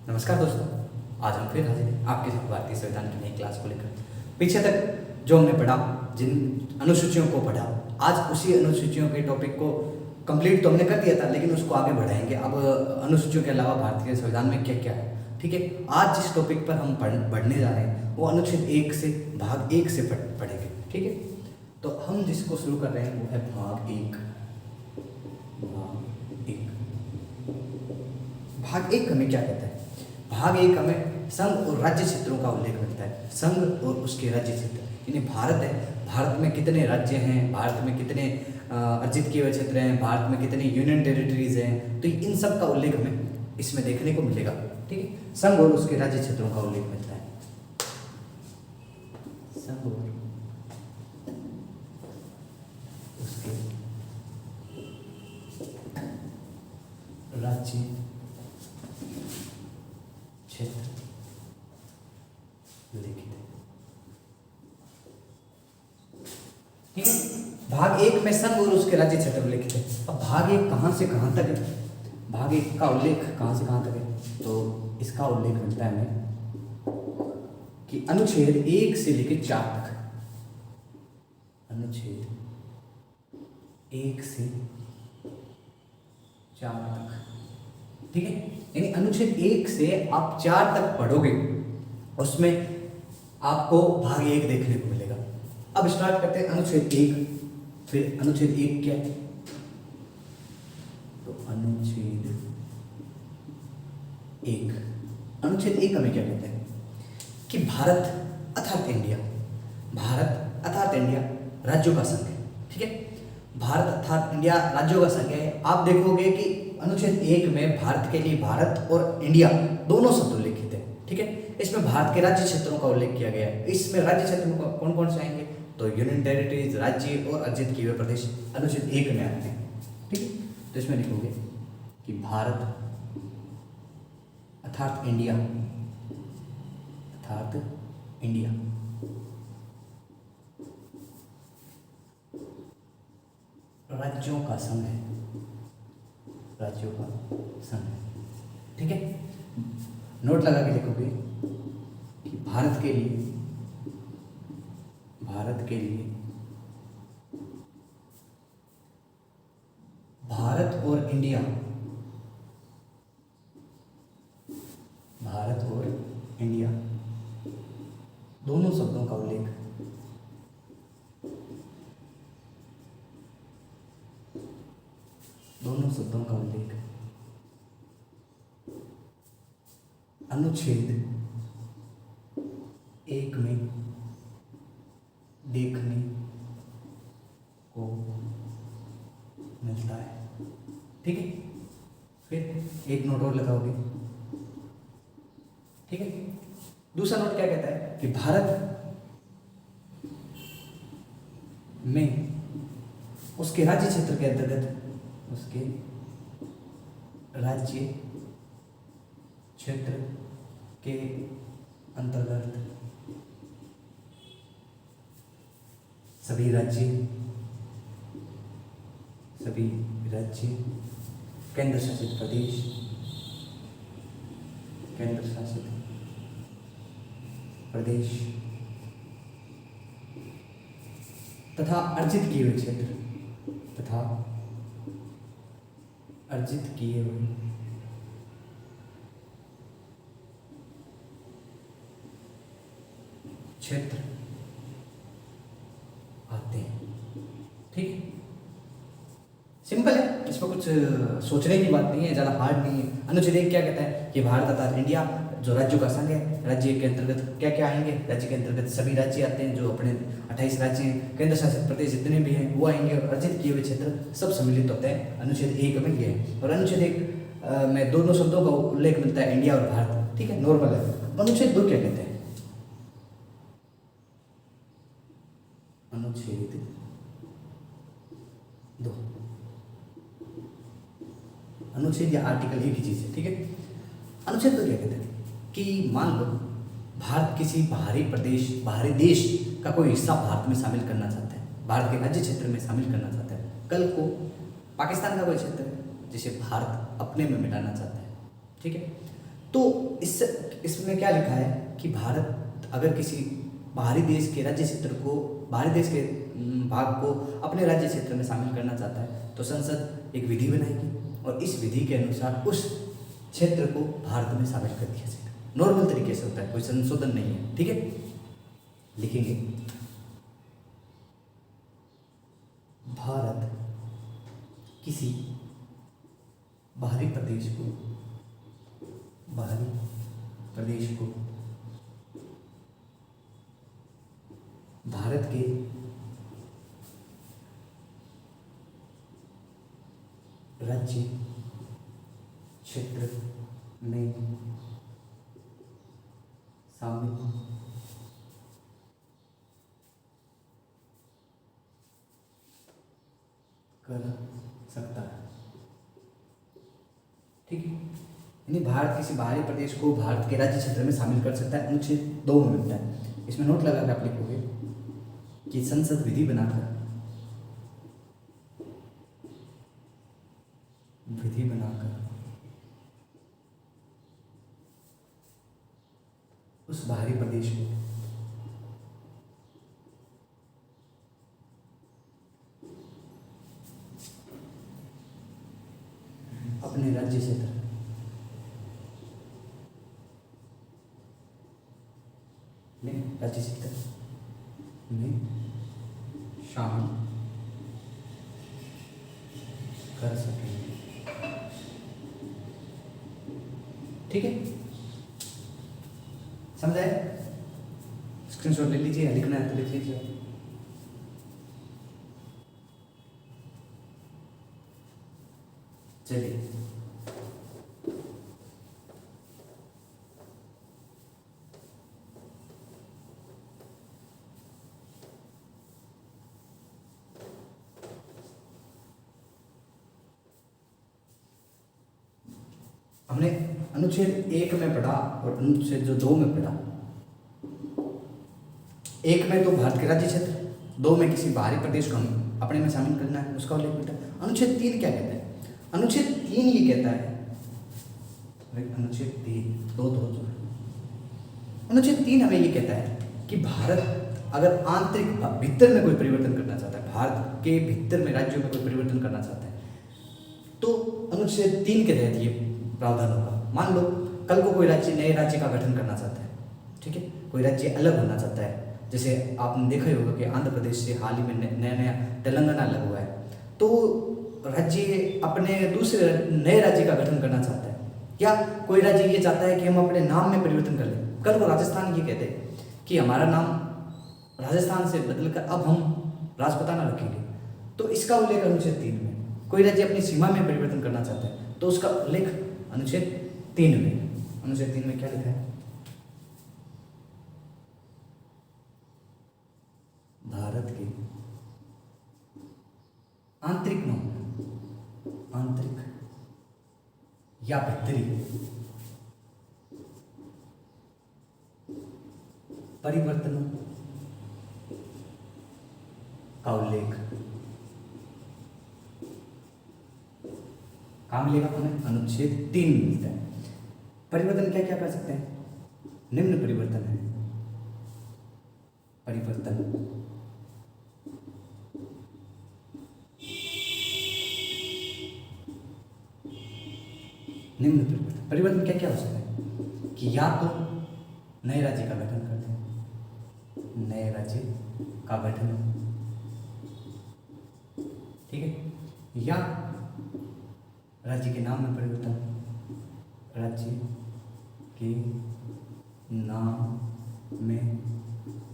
नमस्कार दोस्तों, आज हम फिर हाजिर हैं आपके साथ भारतीय संविधान की नई क्लास को लेकर। पीछे तक जो हमने पढ़ा, जिन अनुसूचियों को पढ़ा, आज उसी अनुसूचियों के टॉपिक को कंप्लीट तो हमने कर दिया था, लेकिन उसको आगे बढ़ाएंगे। अब अनुसूचियों के अलावा भारतीय संविधान में क्या क्या है, ठीक है। आज जिस टॉपिक पर हम पढ़ने जा रहे हैं वो अनुच्छेद 1 से भाग 1 से पढ़ेंगे, ठीक है। तो हम जिसको शुरू कर रहे हैं वो है भाग 1। भाग 1 हमें क्या कहता है? भाग 1 हमें संघ और राज्य क्षेत्रों का उल्लेख करता है। संघ और उसके राज्य क्षेत्र, यानी भारत है, भारत में कितने राज्य हैं, भारत में कितने अर्जित किए हुए क्षेत्र हैं, भारत में कितने यूनियन टेरिटरीज हैं, तो इन सब का उल्लेख हमें इसमें देखने को मिलेगा, ठीक है। संघ और उसके राज्य क्षेत्रों का उल्लेख मिलता है। संघ और उसके राज्य क्षेत्र लिखित है, ठीक है। भाग 1 में संघ और उसके राज्य क्षेत्र लिखित है। अब भाग 1 कहां से कहां तक है? भाग 1 का उल्लेख कहां से कहां तक है? तो इसका उल्लेख मिलता है हमें कि अनुच्छेद 1 से लेकर 4 तक। अनुच्छेद 1 से 4 तक, ठीक है। यानी अनुच्छेद 1 से आप 4 तक पढ़ोगे, उसमें आपको भाग 1 देखने को मिलेगा। अब स्टार्ट करते हैं अनुच्छेद 1। फिर अनुच्छेद 1 क्या है? तो अनुच्छेद 1 हमें क्या कहता है कि भारत अर्थात इंडिया, भारत अर्थात इंडिया राज्यों का संघ है, ठीक है। भारत अर्थात इंडिया राज्यों का संघ है। आप देखोगे कि अनुच्छेद 1 में भारत के लिए भारत और इंडिया दोनों शब्द उल्लेखित है, ठीक है। इसमें भारत के राज्य क्षेत्रों का उल्लेख किया गया है। इसमें राज्य क्षेत्र कौन कौन से आएंगे? तो यूनियन टेरिटरीज, राज्य और अर्जित किए हुए प्रदेश अनुच्छेद 1 में आते हैं, ठीक है। तो इसमें लिखोगे कि भारत अर्थात इंडिया, अर्थात इंडिया राज्यों का संघ है, राज्यों का संघ है, ठीक है। नोट लगा के लिखोगे कि भारत के लिए, भारत के लिए भारत और इंडिया, भारत और इंडिया दोनों शब्दों का उल्लेख, दोनों शब्दों का उल्लेख अनुच्छेद 1 में देखने को मिलता है, ठीक है। फिर एक नोट और लगाओगे, ठीक है। दूसरा नोट क्या कहता है कि भारत में उसके राज्य क्षेत्र के अंतर्गत, उसके राज्य क्षेत्र के अंतर्गत सभी राज्य, केंद्र शासित प्रदेश, केंद्र शासित प्रदेश तथा अर्जित किए हुए क्षेत्र, तथा अर्जित किए हुए क्षेत्र आते हैं, ठीक है। सिंपल है, इसमें कुछ सोचने की बात नहीं है, ज़्यादा हार्ड नहीं है। अनुच्छेद 1 क्या कहता है कि भारत अर्थात इंडिया जो राज्यों का संघ है, राज्य के अंतर्गत क्या क्या आएंगे? राज्य के अंतर्गत सभी राज्य आते हैं, जो अपने 28 राज्य हैं, केंद्र शासित प्रदेश जितने भी हैं वो आएंगे, और अर्जित किए हुए क्षेत्र सब सम्मिलित होते हैं। अनुच्छेद 1 में ये है। और अनुच्छेद 1 में दोनों शब्दों का उल्लेख मिलता है, इंडिया और भारत, ठीक है, नॉर्मल है। अनुच्छेद 2 क्या कहते हैं? अनुच्छेद 2 अनुच्छेद या आर्टिकल एक ही चीज है, ठीक है। अनुच्छेद 2 क्या कहते हैं कि मान लो भारत किसी बाहरी प्रदेश, बाहरी देश का कोई हिस्सा भारत में शामिल करना चाहता है, भारत के राज्य क्षेत्र में शामिल करना चाहता है। कल को पाकिस्तान का कोई क्षेत्र है जिसे भारत अपने में मिलाना चाहता है, ठीक है, तो इसमें क्या लिखा है कि भारत अगर किसी बाहरी देश के राज्य क्षेत्र को, बाहरी देश के भाग को अपने राज्य क्षेत्र में शामिल करना चाहता है तो संसद एक विधि बनाएगी और इस विधि के अनुसार उस क्षेत्र को भारत में शामिल कर दिया जाएगा। नॉर्मल तरीके से होता है, कोई संशोधन नहीं है। ठीक है, लिखेंगे भारत किसी बाहरी प्रदेश को भारत के राज्य क्षेत्र में शामिल कर सकता है। ठीक है, यानी भारत किसी बाहरी प्रदेश को भारत के राज्य क्षेत्र में शामिल कर सकता है, अनुच्छेद 2 में मिलता है। इसमें नोट लगा कर आप लिखोगे कि संसद विधि बनाकर उस बाहरी प्रदेश को अपने राज्य क्षेत्र में शामिल कर सकेंगे। ठीक है, समझाए? स्क्रीनशॉट ले लीजिए, लिखना है तो लिख लीजिए। चलिए हमने अनुच्छेद 1 में पढ़ा और अनुच्छेद जो 2 में पढ़ा। 1 में तो भारत के राज्य क्षेत्र, 2 में किसी बाहरी प्रदेश को हम अपने में शामिल करना है, उसका उल्लेख बेटा। अनुच्छेद 3 क्या कहता है? अनुच्छेद 3 ये कहता है, अनुच्छेद 3 दो अनुच्छेद 3 हमें ये कहता है कि भारत अगर आंतरिक भीतर में कोई परिवर्तन करना चाहता है, भारत के भीतर में राज्यों में कोई परिवर्तन करना चाहता है, तो अनुच्छेद 3 के तहत ये प्रावधान होगा। मान लो कल को कोई राज्य नए राज्य का गठन करना चाहता है, ठीक है, कोई राज्य अलग होना चाहता है, जैसे आपने देखा ही होगा कि आंध्र प्रदेश से हाल ही में नया तेलंगाना अलग हुआ है, तो राज्य अपने दूसरे नए राज्य का गठन करना चाहता है, या कोई राज्य ये चाहता है कि हम अपने नाम में परिवर्तन कर लें। कल को राजस्थान ये कहते हैं कि हमारा नाम राजस्थान से बदलकर अब हम राजपुताना रखेंगे, तो इसका उल्लेख अनुच्छेद 3 में। कोई राज्य अपनी सीमा में परिवर्तन करना चाहता है तो उसका उल्लेख अनुच्छेद 3 में। अनुच्छेद 3 में क्या लिखा है? भारत के आंतरिक या भीतरी परिवर्तनों का उल्लेख काम मिलेगा हमें अनुच्छेद 3 में मिलता है। परिवर्तन क्या क्या कर सकते हैं? निम्न परिवर्तन है, निम्न परिवर्तन क्या क्या हो सकता है कि या तो नए राज्य का गठन करते हैं, नए राज्य का गठन, ठीक है, या राज्य के नाम में परिवर्तन, राज्य के नाम में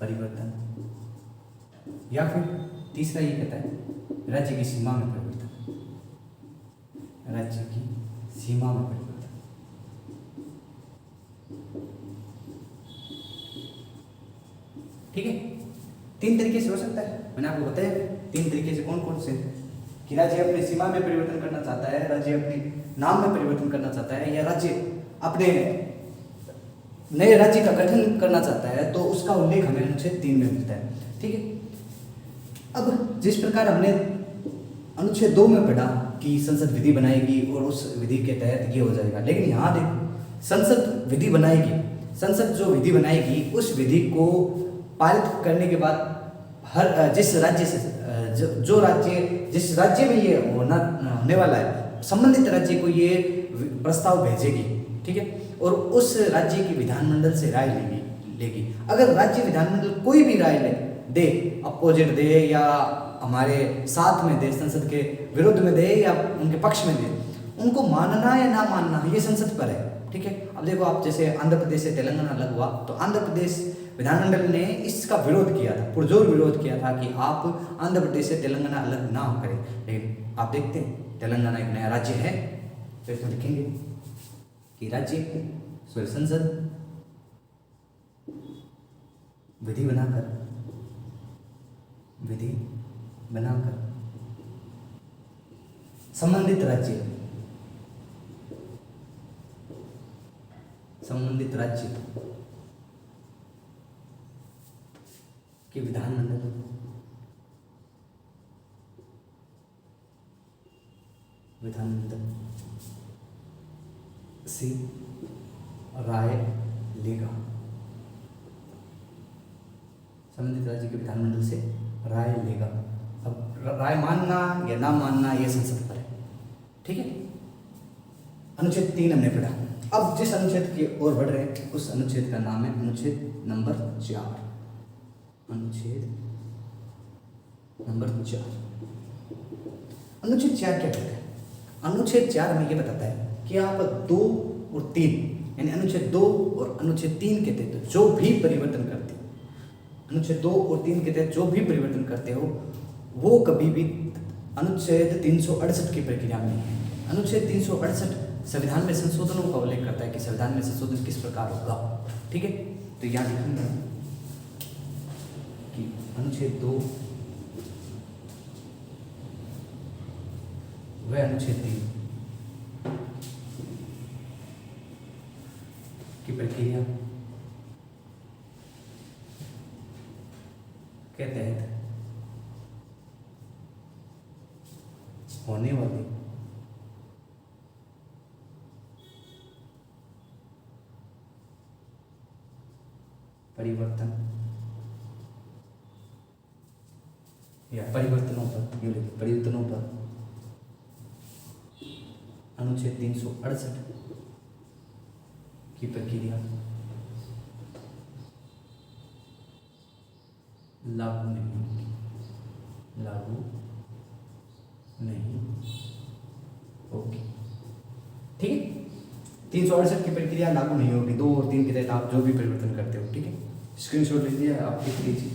परिवर्तन, या फिर तीसरा ये कहता है राज्य की सीमा में परिवर्तन, राज्य की सीमा में परिवर्तन। ठीक है, 3 तरीके से हो सकता है, मैंने आपको बताया 3 तरीके से। कौन कौन से? कि राज्य अपनी सीमा में परिवर्तन करना चाहता है, राज्य अपने नाम में परिवर्तन करना चाहता है, या राज्य अपने नए राज्य का गठन करना चाहता है, तो उसका उल्लेख हमें अनुच्छेद 3 में मिलता है। ठीक है, अब जिस प्रकार हमने अनुच्छेद 2 में पढ़ा कि संसद विधि बनाएगी और उस विधि के तहत ये हो जाएगा, लेकिन यहाँ देखो संसद विधि बनाएगी, संसद जो विधि बनाएगी उस विधि को पारित करने के बाद हर जिस राज्य से जो राज्य जिस राज्य में ये होने वाला है, संबंधित राज्य को ये प्रस्ताव भेजेगी, ठीक है, और उस राज्य की विधानमंडल से राय लेगी। अगर राज्य विधानमंडल कोई भी राय दे, अपोजिट दे या हमारे साथ में दे, संसद के विरुद्ध में दे या उनके पक्ष में दे, उनको मानना या ना मानना ये संसद पर है, ठीक है। अब देखो, आप जैसे आंध्र प्रदेश से तेलंगाना अलग हुआ तो आंध्र प्रदेश विधानमंडल ने इसका विरोध किया था, पुरजोर विरोध किया था कि आप आंध्र प्रदेश से तेलंगाना अलग ना करें। लेकिन आप देखते हैं तेलंगाना एक नया राज्य है, तो इसमें लिखेंगे कि राज्य सॉरी संसद विधि बनाकर संबंधित राज्य के विधानमंडल से राय लेगा, संबंधित राज्य के विधानमंडल से राय लेगा। अब राय मानना या ना मानना ये संसद पर है, ठीक है। अनुच्छेद 3 हमने पढ़ा। अब जिस अनुच्छेद की ओर बढ़ रहे हैं उस अनुच्छेद का नाम है अनुच्छेद नंबर 4। अनुच्छेद नंबर 4। अनुच्छेद 4 क्या कहता है? अनुच्छेद 4 हमें ये बताता है कि आप 2 और 3 यानी अनुच्छेद 2 और अनुच्छेद 3 के तहत जो भी परिवर्तन करते हो, अनुच्छेद 2 और 3 के तहत जो भी परिवर्तन करते हो वो कभी भी अनुच्छेद 368 की प्रक्रिया में नहीं है। अनुच्छेद 368 संविधान में संशोधनों का उल्लेख करता है कि संविधान में संशोधन किस प्रकार होगा, ठीक है। तो यहाँ लिखूंगा कि अनुच्छेद 2 व अनुच्छेद 3 की प्रक्रिया के तहत होने वाले परिवर्तन या परिवर्तनों पर अनुच्छेद 368 की प्रक्रिया लागू नहीं होगी, ठीक है। 368 की प्रक्रिया लागू नहीं होगी। 2 और 3 के तहत आप जो भी परिवर्तन करते हो, ठीक है। स्क्रीनशॉट लीजिए, आप लिख लीजिए।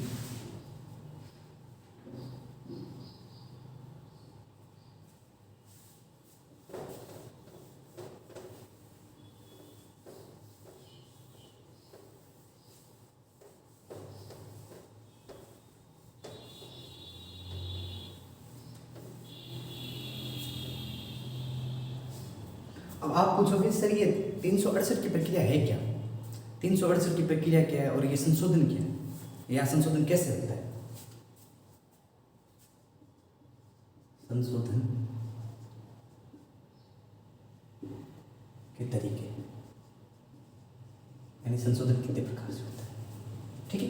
अब आप पूछोगे सर ये 368 की प्रक्रिया है क्या? 368 की प्रक्रिया क्या है और ये संशोधन क्या है, या संशोधन कैसे होता है? संशोधन के तरीके यानी संशोधन कितने प्रकार से होता है, ठीक है।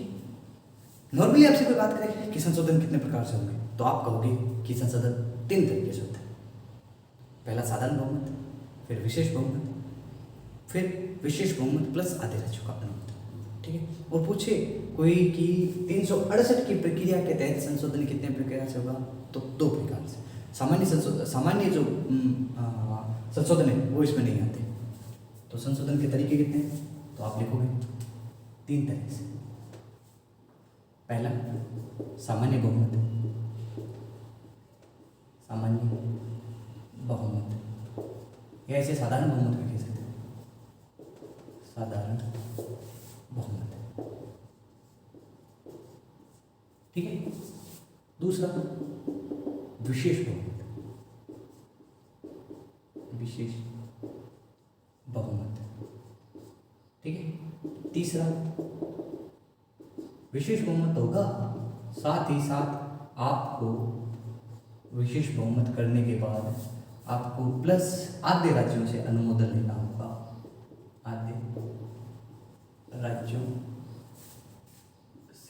नॉर्मली आपसे कोई बात करें कि संशोधन कितने प्रकार से होंगे तो आप कहोगे कि संशोधन 3 तरीके से होता है। पहला साधारण बहुमत, फिर विशेष बहुमत, फिर विशेष बहुमत प्लस आधे राज्यों का अनुमत, ठीक है। और पूछे कोई कि 368 की प्रक्रिया के तहत संशोधन कितने प्रकार से होगा तो 2 प्रकार से। सामान्य जो संशोधन है वो इसमें नहीं आते। तो संशोधन के तरीके कितने हैं तो आप लिखोगे 3 तरह से। पहला सामान्य बहुमत, या इसे साधारण बहुमत भी कह सकते हैं, साधारण बहुमत, ठीक है। दूसरा विशेष बहुमत, ठीक है। तीसरा विशेष बहुमत होगा, साथ ही साथ आपको विशेष बहुमत करने के बाद आपको प्लस आधे राज्यों से अनुमोदन लेना होगा।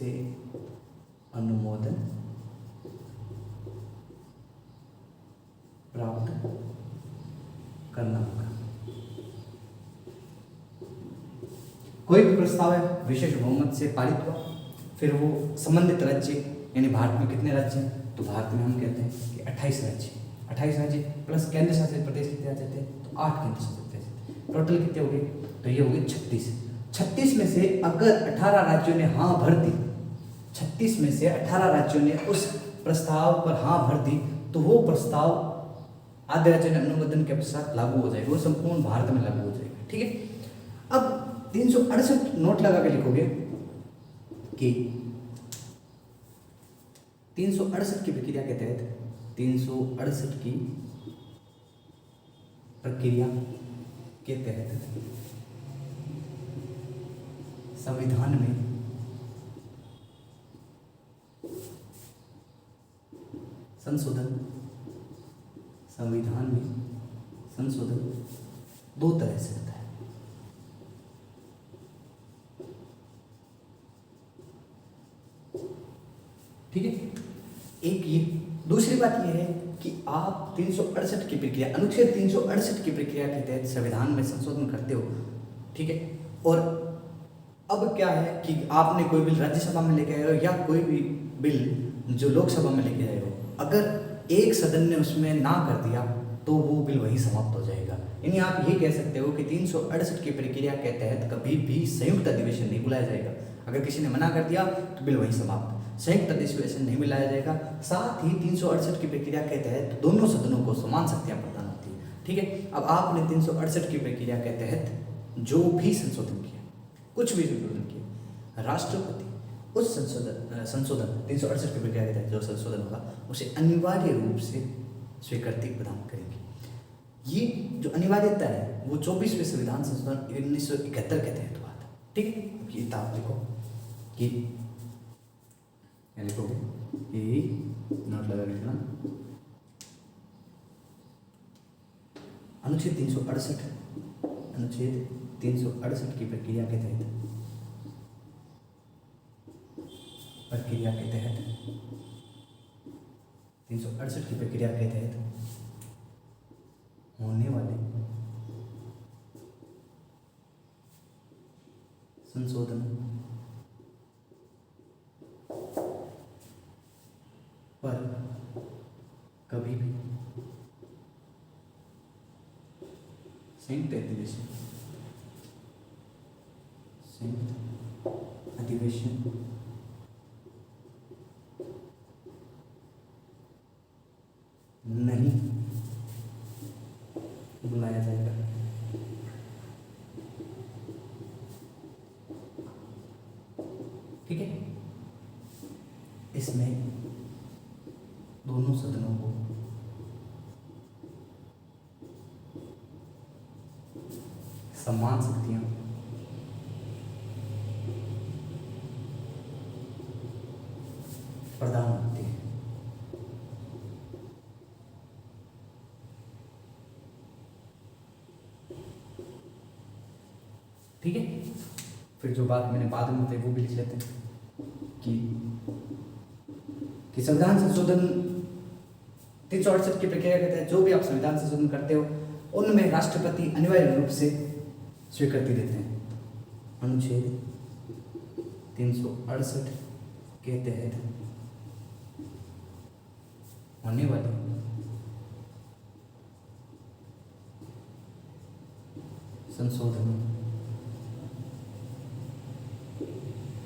से अनुमोदन प्राप्त करना होगा। कोई भी प्रस्ताव है विशेष बहुमत से पारित हुआ, फिर वो संबंधित राज्य, यानी भारत में कितने राज्य हैं, तो भारत में हम कहते हैं कि 28 राज्य, 28 राज्य प्लस केंद्र शासित प्रदेश कितने आ जाते हैं, तो 8 केंद्र शासित प्रदेश, टोटल कितने हो गए, तो ये हो गए 36। 36 में से अगर 18 राज्यों ने हाँ भर दी, 36 में से 18 राज्यों ने उस प्रस्ताव पर हाँ भर दी, तो वो प्रस्ताव आधे राज्यों ने अनुमोदन के पश्चात लागू हो जाएगा, वो संपूर्ण भारत में लागू हो जाएगा। ठीक है। अब 368 नोट लगा के लिखोगे कि 368 की प्रक्रिया के तहत, 368 की प्रक्रिया के तहत संविधान में संशोधन, संविधान में संशोधन 2 तरह से होता है। ठीक है। एक ये, दूसरी बात यह है कि आप 368 की प्रक्रिया, अनुच्छेद 368 की प्रक्रिया के तहत संविधान में संशोधन करते हो। ठीक है। और अब क्या है कि आपने कोई बिल राज्यसभा में लेके आए हो या कोई भी बिल जो लोकसभा में लेके आए हो, अगर एक सदन ने उसमें ना कर दिया तो वो बिल वहीं समाप्त हो जाएगा। यानी आप ये कह सकते हो कि 368 की प्रक्रिया के तहत कभी भी संयुक्त अधिवेशन नहीं बुलाया जाएगा। अगर किसी ने मना कर दिया तो बिल वहीं समाप्त, संयुक्त अधिवेशन नहीं बुलाया जाएगा। साथ ही 368 की प्रक्रिया के तहत दोनों सदनों को समान शक्तियां प्रदान होती है। ठीक है। अब आपने 368 की प्रक्रिया के तहत जो भी संशोधन किया, कुछ भी संशोधन किया, राष्ट्रपति उस संशोधन 368 की प्रक्रिया के तहत जो संशोधन होगा उसे अनिवार्य रूप से स्वीकृति प्रदान करेंगे। ये जो अनिवार्यता है वो 24वें संविधान संशोधन 1971 के तहत हुआ था। ठीक है। ये आप लिखो कि लिखोगे कि नोट लगा लिखना, अनुच्छेद 368, अनुच्छेद 368 की प्रक्रिया के तहत, प्रक्रिया के तहत 368 की प्रक्रिया के तहत होने वाले संशोधन पर कभी भी संयुक्त अधिवेशन, संयुक्त अधिवेशन नहीं बुलाया जाएगा। ठीक है। इसमें दोनों सदनों को समान शक्तियां प्रदान होती है। ठीक है। फिर जो बात मैंने बाद में बताई वो भी लिख लेते हैं कि संविधान संशोधन 368 की प्रक्रिया के तहत जो भी आप संविधान संशोधन करते हो उनमें राष्ट्रपति अनिवार्य रूप से स्वीकृति देते हैं। अनुच्छेद 368 के तहत होने वाले संशोधनों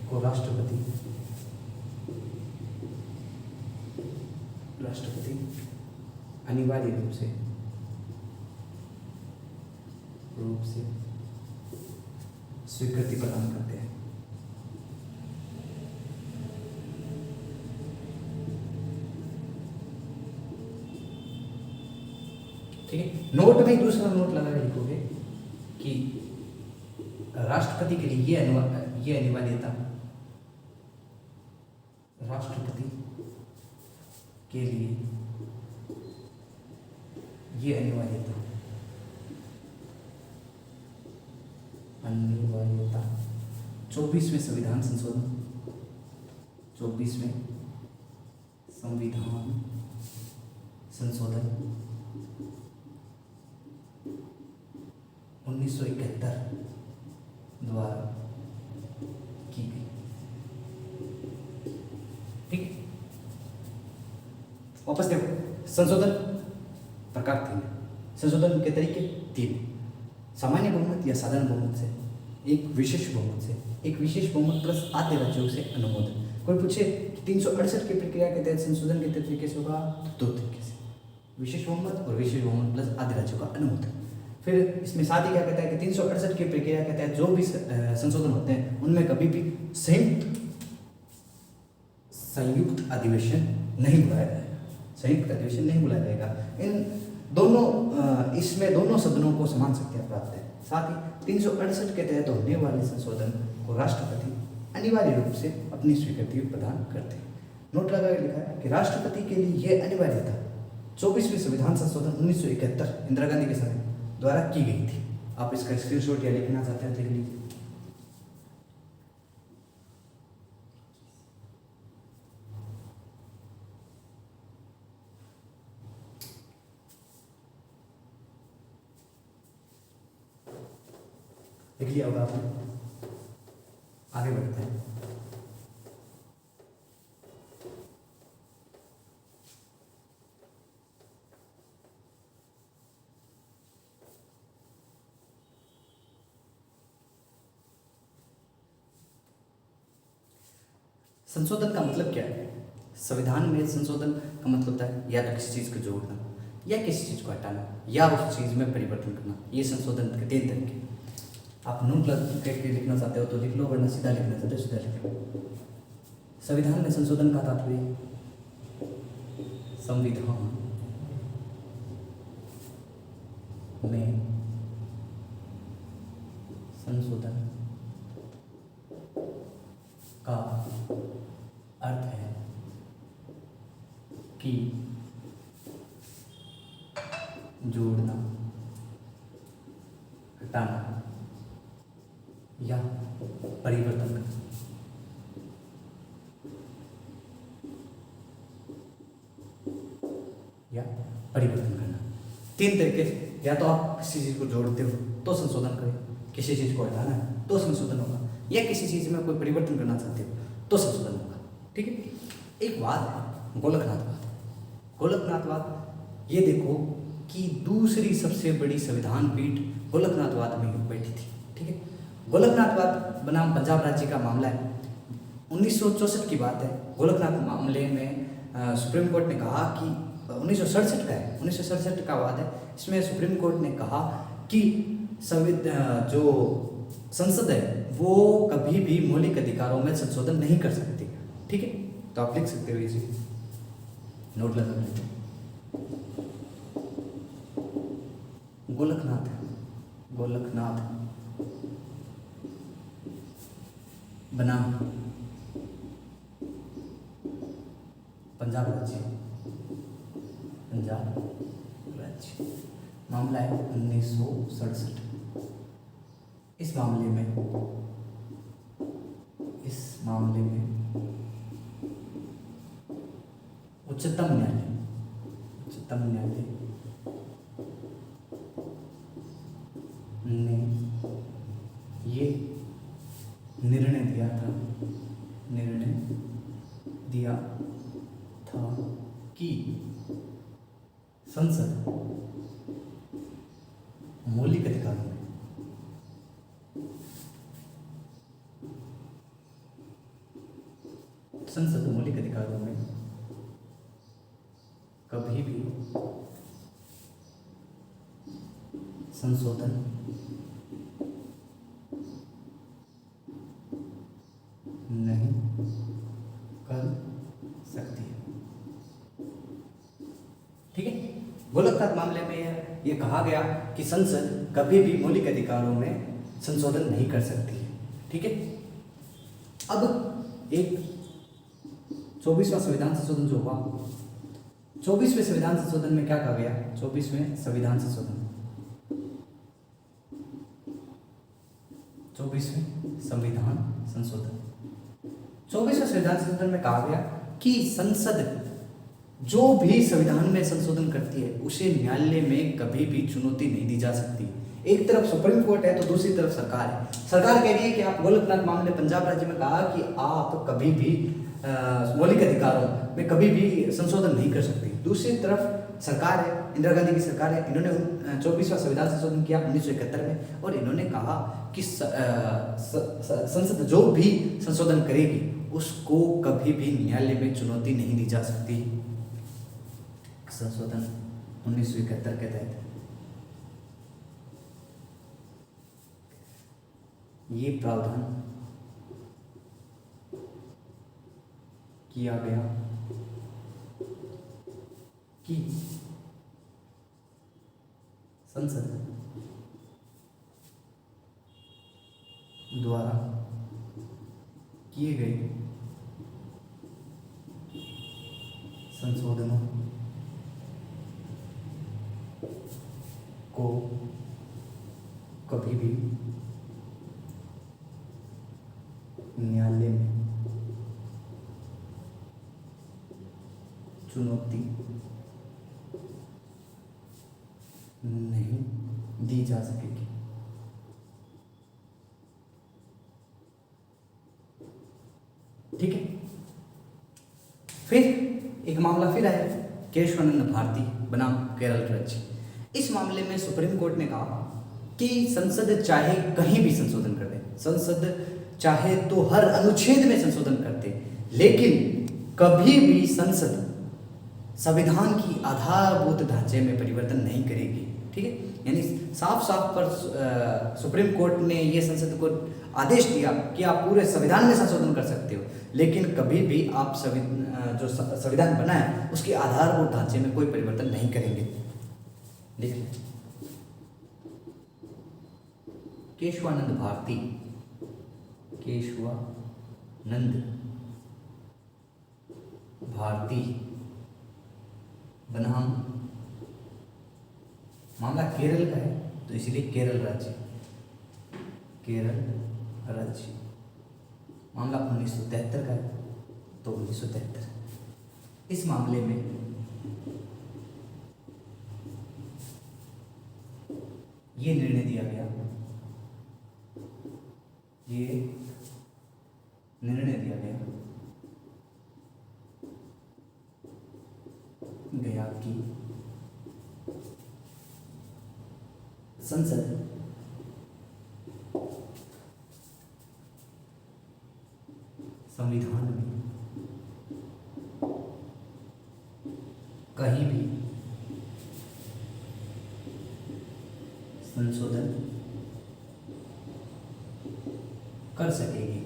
को राष्ट्रपति अनिवार्य रूप से स्वीकृति प्रदान करते हैं। ठीक है। नोट में दूसरा नोट लगा के लिखोगे कि राष्ट्रपति के लिए ये अनिवार्यता, राष्ट्रपति के लिए ये अनिवार्यता 24वें संविधान संशोधन 24वें संविधान संशोधन 1971 द्वारा की गई। ठीक है, वापस देखो, संशोधन प्रकार तीन है, संशोधन के तरीके तीन, सामान्य बहुमत या साधारण बहुमत से, एक विशेष बहुमत से, एक विशेष बहुमत प्लस आधे राज्यों से अनुमोदन। कोई पूछे 368 की प्रक्रिया के तहत संशोधन के तरीके से होगा, तो दो तरीके से, विशेष बहुमत और विशेष बहुमत प्लस आधे राज्यों का अनुमोदन। फिर इसमें साथ ही क्या कहता है कि 368 की प्रक्रिया के तहत जो भी संशोधन होते हैं उनमें कभी भी संयुक्त अधिवेशन नहीं बुलाया जाएगा, संयुक्त अधिवेशन नहीं बुलाया जाएगा। इन दोनों इसमें दोनों सदनों को समान शक्तियां प्राप्त है। साथ ही 368 के तहत होने वाले संशोधन को राष्ट्रपति अनिवार्य रूप से अपनी स्वीकृति प्रदान करते हैं। नोट लगा के लिखा है कि राष्ट्रपति के लिए यह अनिवार्य था। 24वें संविधान संशोधन 1971 इंदिरा गांधी के समय द्वारा की गई थी। आप इसका स्क्रीनशॉट या लिखना चाहते हैं लिख लीजिए। लिख लिया होगा आपने, आगे बढ़ते हैं। संशोधन का मतलब क्या है? संविधान में संशोधन का मतलब होता है या तो किसी चीज़ को जोड़ना या किसी चीज़ को हटाना या उस चीज़ में परिवर्तन करना। ये संशोधन के तीन तरीके। आप नोट करके लिखना चाहते हो तो लिख लो, वरना सीधा लिखना चाहते हो सीधा लिख लो। संविधान में संशोधन का तात्पर्य, संविधान में संशोधन का अर्थ है कि जोड़ना, हटाना या परिवर्तन करना। या परिवर्तन करना तीन तरीके से, या तो आप किसी चीज को जोड़ते हो तो संशोधन करें, किसी चीज को हटाना है तो संशोधन होगा, या किसी चीज में कोई परिवर्तन करना चाहते हो तो संशोधन होगा। ठीक है। एक बात है गोलकनाथवाद। गोलकनाथवाद, ये देखो कि दूसरी सबसे बड़ी संविधान पीठ गोलकनाथवाद में बैठी थी। ठीक है। गोलकनाथवाद बनाम पंजाब राज्य का मामला है, 1964 की बात है। गोलकनाथ मामले में सुप्रीम कोर्ट ने कहा कि 1967 का है, 1967 का वाद है। इसमें सुप्रीम कोर्ट ने कहा कि जो संसद है वो कभी भी मौलिक अधिकारों में संशोधन नहीं कर सकती। ठीक है, तो आप लिख सकते हो इसे, नोट लगा लेते। गोलकनाथ बनाम पंजाब राज्य मामला है 1967। इस मामले में उच्चतम न्यायालय ने ये निर्णय दिया था कि संसद मौलिक अधिकारों में कभी भी संशोधन नहीं कर सकती है। ठीक है। गोलकनाथ मामले में यह कहा गया कि संसद कभी भी मौलिक अधिकारों में संशोधन नहीं कर सकती है। ठीक है। अब एक 24वां संविधान संशोधन जो हुआ, 24वें संविधान संशोधन में क्या कहा गया? 24वें संविधान संशोधन, 24वें संविधान संशोधन 24वें संविधान संशोधन में कहा गया कि संसद जो भी संविधान में संशोधन करती है उसे न्यायालय में कभी भी चुनौती नहीं दी जा सकती। एक तरफ सुप्रीम कोर्ट है तो दूसरी तरफ सरकार है। सरकार कह रही है कि आप गोलकनाथ मामले पंजाब राज्य में कहा कि आप कभी भी मौलिक अधिकारों में कभी भी संशोधन नहीं कर सकती। दूसरी तरफ सरकार है, इंदिरा गांधी की सरकार है, इन्होंने 24वां संविधान संशोधन किया 1971 में और इन्होंने कहा कि संसद जो भी संशोधन करेगी उसको कभी भी न्यायालय में चुनौती नहीं दी जा सकती। संशोधन 1971 के तहत ये प्रावधान किया गया कि संसद द्वारा किए गए संशोधनों को कभी भी न्यायालय में चुनौती नहीं दी जा सकेगी। ठीक है। फिर एक मामला फिर आया, केशवानंद भारती बनाम केरल राज्य। इस मामले में सुप्रीम कोर्ट ने कहा कि संसद चाहे कहीं भी संशोधन कर दे, संसद चाहे तो हर अनुच्छेद में संशोधन करते, लेकिन कभी भी संसद संविधान की आधारभूत ढांचे में परिवर्तन नहीं करेगी। ठीक है, यानी साफ साफ पर सुप्रीम कोर्ट ने ये संसद को आदेश दिया कि आप पूरे संविधान में संशोधन कर सकते हो, लेकिन कभी भी आप जो संविधान बना है उसके आधारभूत ढांचे में कोई परिवर्तन नहीं करेंगे। देख लें, केशवानंद भारती, केशवानंद भारती बनाम, मामला केरल का है तो इसलिए केरल राज्य, केरल राज्य। मामला 1973 का है तो 1973। इस मामले में ये निर्णय दिया गया, ये निर्णय दिया गया कि संसद संविधान में कहीं भी संशोधन कर सकेगी,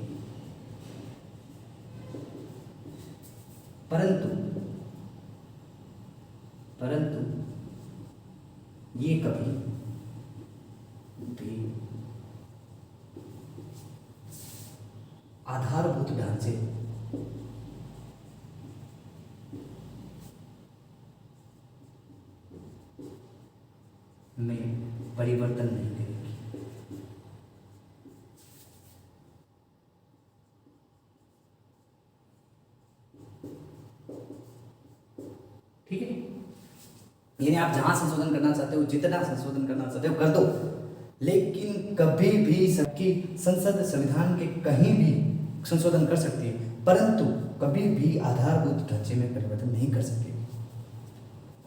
परंतु ये कभी भी आधारभूत ढांचे में परिवर्तन नहीं करेगी। ठीक है, यानी आप जहां संशोधन करना चाहते हो, जितना संशोधन करना चाहते हो कर दो, लेकिन कभी भी सबकी संसद संविधान के कहीं भी संशोधन कर सकती है, परंतु कभी भी आधारभूत ढांचे में परिवर्तन नहीं कर सकेगी।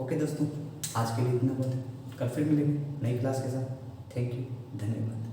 ओके दोस्तों, आज के लिए इतना बहुत है। कल फिर मिलेंगे नई क्लास के साथ। थैंक यू, धन्यवाद।